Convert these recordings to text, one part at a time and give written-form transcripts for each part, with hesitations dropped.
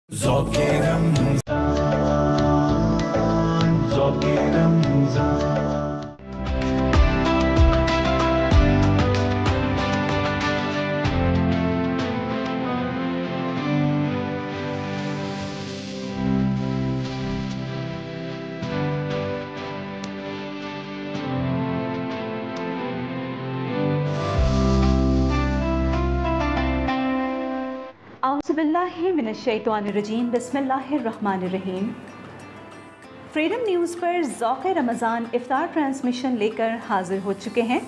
ज़ौक़े रमज़ान, ज़ौक़े रमज़ान। औज़ुबिल्लाहि मिनश्शैतानिर्रजीम, बिस्मिल्लाहिर्रहमानिर्रहीम। Freedom news पर ज़ौक़े रमज़ान इफ्तार transmission लेकर हाज़िर हो चुके हैं।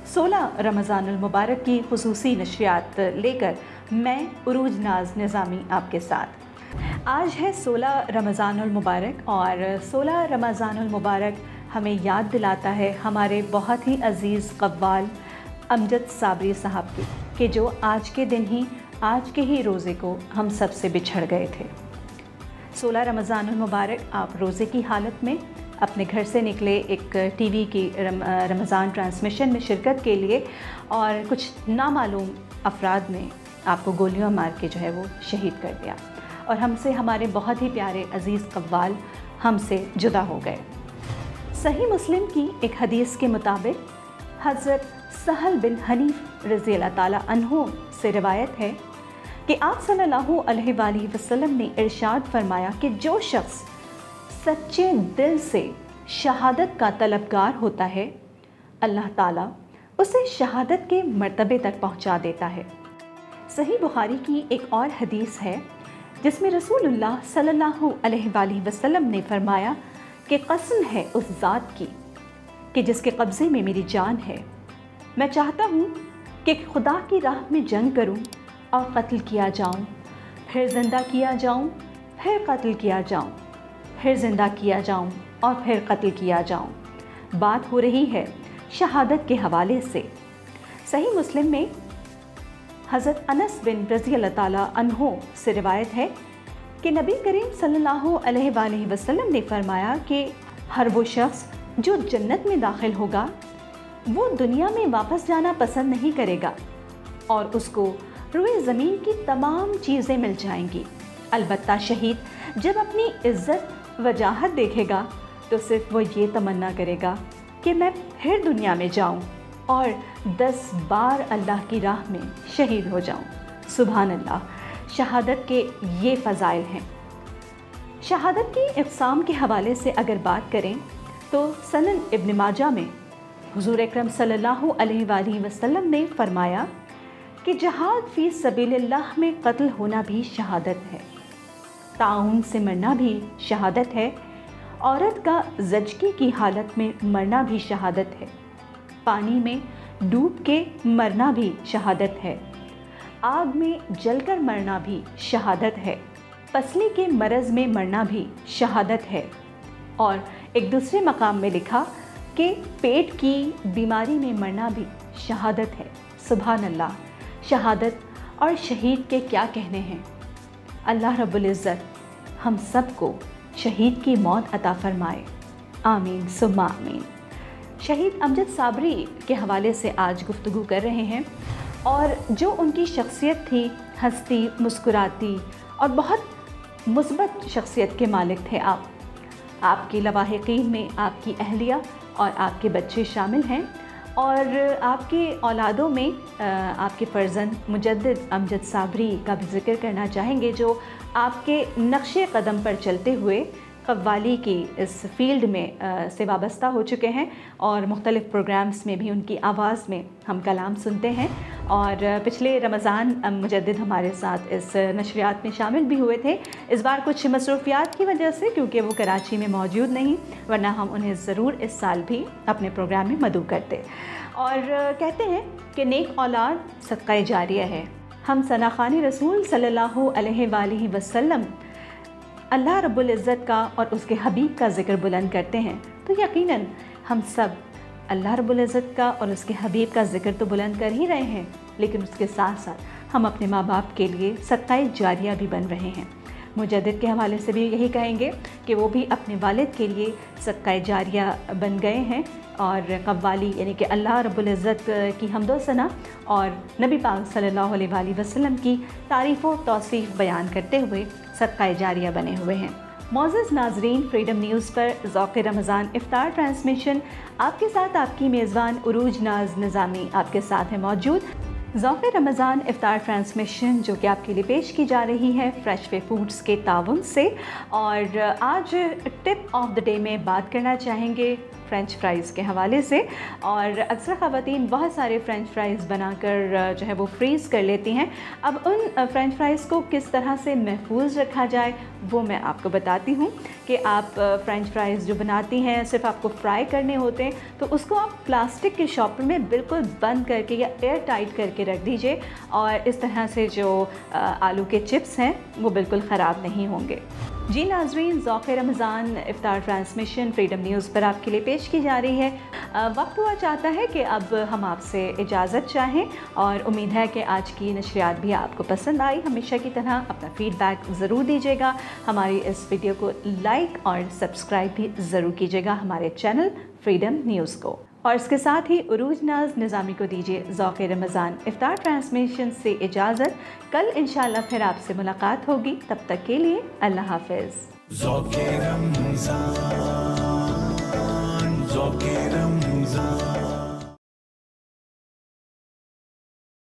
16 रमज़ानुल मुबारक की खुसूसी नशरियात लेकर मैं उरूज नाज़ निज़ामी आपके साथ। आज है 16 रमज़ानुल मुबारक और 16 रमज़ानुल मुबारक हमें याद दिलाता है हमारे बहुत ही अज़ीज़ कव्वाल अमजद साबरी साहब की, कि जो आज के दिन ही आज के ही रोज़े को हम सब से बिछड़ गए थे। 16 रमज़ानुल मुबारक आप रोज़े की हालत में अपने घर से निकले एक टीवी की रमज़ान ट्रांसमिशन में शिरकत के लिए, और कुछ नामालूम अफराद ने आपको गोलियां मार के जो है वो शहीद कर दिया, और हमसे हमारे बहुत ही प्यारे अज़ीज़ कव्वाल हमसे जुदा हो गए। सही मुस्लिम की एक हदीस के मुताबिक हज़रत सहल बिन हनीफ रज़ी अल्लाह ताला अन्हु से रिवायत है कि आप सल्लल्लाहु अलैहि वसल्लम ने इरशाद फरमाया कि जो शख्स सच्चे दिल से शहादत का तलबगार होता है, अल्लाह ताला उसे शहादत के मर्तबे तक पहुंचा देता है। सही बुखारी की एक और हदीस है जिसमें रसूलुल्लाह सल्लल्लाहु अलैहि वसल्लम ने फरमाया कि कसम है उस ज़ात की कि जिसके कब्ज़े में मेरी जान है, मैं चाहता हूँ कि खुदा की राह में जंग करूँ और कत्ल किया जाऊँ, फिर ज़िंदा किया जाऊँ, फिर कत्ल किया जाऊँ, फिर ज़िंदा किया जाऊँ और फिर कत्ल किया जाऊँ। बात हो रही है शहादत के हवाले से। सही मुस्लिम में हज़रत अनस बिन रज़ी अल्लाह ताला अन्हो से रिवायत है कि नबी करीम सल्लल्लाहु अलैहि वसल्लम ने फरमाया कि हर वो शख्स जो जन्नत में दाखिल होगा वो दुनिया में वापस जाना पसंद नहीं करेगा और उसको रुए ज़मीन की तमाम चीज़ें मिल जाएंगी। अलबत्ता शहीद जब अपनी इज़्ज़त वजाहत देखेगा तो सिर्फ वो ये तमन्ना करेगा कि मैं फिर दुनिया में जाऊं और 10 बार अल्लाह की राह में शहीद हो जाऊं। सुभान अल्लाह। शहादत के ये फ़ज़ाइल हैं। शहादत की इक़साम के हवाले से अगर बात करें तो सनन इब्न माजा में हुज़ूर अकरम सल्लल्लाहु अलैहि वसल्लम ने फरमाया कि जहाद फ़ी सबीलिल्लाह में कत्ल होना भी शहादत है, ताउन से मरना भी शहादत है, औरत का ज़चगी की हालत में मरना भी शहादत है, पानी में डूब के मरना भी शहादत है, आग में जलकर मरना भी शहादत है, पसली के मरज़ में मरना भी शहादत है। और एक दूसरे मकाम में लिखा कि पेट की बीमारी में मरना भी शहादत है। सुभान अल्लाह। शहादत और शहीद के क्या कहने हैं। अल्लाह रब्बुल इज़्ज़त हम सब को शहीद की मौत अता फ़रमाए। आमीन सुम्मा आमीन। शहीद अमजद साबरी के हवाले से आज गुफ्तगू कर रहे हैं, और जो उनकी शख्सियत थी, हंसती मुस्कुराती और बहुत मुस्बत शख्सियत के मालिक थे आप। आपकी लवाहिकीन में आपकी अहलिया और आपके बच्चे शामिल हैं, और आपकी औलादों में आपके फ़र्जंद मुजद्दिद अमजद साबरी का भी ज़िक्र करना चाहेंगे, जो आपके नक्शे कदम पर चलते हुए कव्वाली की इस फील्ड में से वाबस्ता हो चुके हैं, और मुख्तलिफ़ प्रोग्राम्स में भी उनकी आवाज़ में हम कलाम सुनते हैं। और पिछले रमज़ान मुजद्दिद हमारे साथ इस नशरियात में शामिल भी हुए थे। इस बार कुछ मसरूफ़ियात की वजह से, क्योंकि वो कराची में मौजूद नहीं, वरना हम उन्हें ज़रूर इस साल भी अपने प्रोग्राम में मदऊ करते। और कहते हैं कि नेक औलाद सदक़ा जारिया है। हम सनाख़ानी रसूल सल्लल्लाहु अलैहि वसल्लम अल्लाह रब्बुल इज़्ज़त का और उसके हबीब का ज़िक्र बुलंद करते हैं, तो यकीनन हम सब अल्लाह रब्बुल इज़्ज़त का और उसके हबीब का ज़िक्र तो बुलंद कर ही रहे हैं, लेकिन उसके साथ साथ हम अपने माँ बाप के लिए सदक़ा जारिया भी बन रहे हैं। मुजद्दिद के हवाले से भी यही कहेंगे कि वो भी अपने वालिद के लिए सदका जारिया बन गए हैं और कव्वाली यानी कि अल्लाह रब्बुल इज़्ज़त की हम्दो सना और नबी पाक सल्लल्लाहु अलैहि वसल्लम की तारीफ़ व तौसीफ़ बयान करते हुए सदका जारिया बने हुए हैं। मौजूद नाजरीन, फ्रीडम न्यूज़ पर ज़ौक़ रमज़ान इफ्तार ट्रांसमिशन आपके साथ आपकी मेज़बान उरूज नाज निज़ामी आपके साथ है मौजूद। ज़ौक़ रमज़ान इफ्तार ट्रांसमिशन जो कि आपके लिए पेश की जा रही है फ्रेश वे फूड्स के ताउन से, और आज टिप ऑफ द डे में बात करना चाहेंगे फ़्रेंच फ्राइज़ के हवाले से। और अक्सर ख़वातीन बहुत सारे फ़्रेंच फ्राइज़ बनाकर जो है वो फ्रीज़ कर लेती हैं। अब उन फ़्रेंच फ्राइज़ को किस तरह से महफूज रखा जाए वो मैं आपको बताती हूँ कि आप फ़्रेंच फ्राइज़ जो बनाती हैं सिर्फ आपको फ्राई करने होते हैं, तो उसको आप प्लास्टिक के शॉपर में बिल्कुल बंद करके या एयर टाइट करके रख दीजिए, और इस तरह से जो आलू के चिप्स हैं वो बिल्कुल ख़राब नहीं होंगे। जी नाज़रीन, ज़ौक़ रमज़ान इफ्तार ट्रांसमिशन फ्रीडम न्यूज़ पर आपके लिए पेश की जा रही है। वक्त हुआ चाहता है कि अब हम आपसे इजाज़त चाहें, और उम्मीद है कि आज की नशरियात भी आपको पसंद आई। हमेशा की तरह अपना फ़ीडबैक ज़रूर दीजिएगा, हमारी इस वीडियो को लाइक और सब्सक्राइब भी ज़रूर कीजिएगा हमारे चैनल फ्रीडम न्यूज़ को। और इसके साथ ही उरूज नाज निज़ामी को दीजिए ज़ौक़ रमज़ान इफ्तार ट्रांसमिशन से इजाज़त। कल इंशाअल्लाह फिर आपसे मुलाकात होगी, तब तक के लिए अल्लाह हाफ़िज़। ज़ौक़ रमज़ान, ज़ौक़ रमज़ान।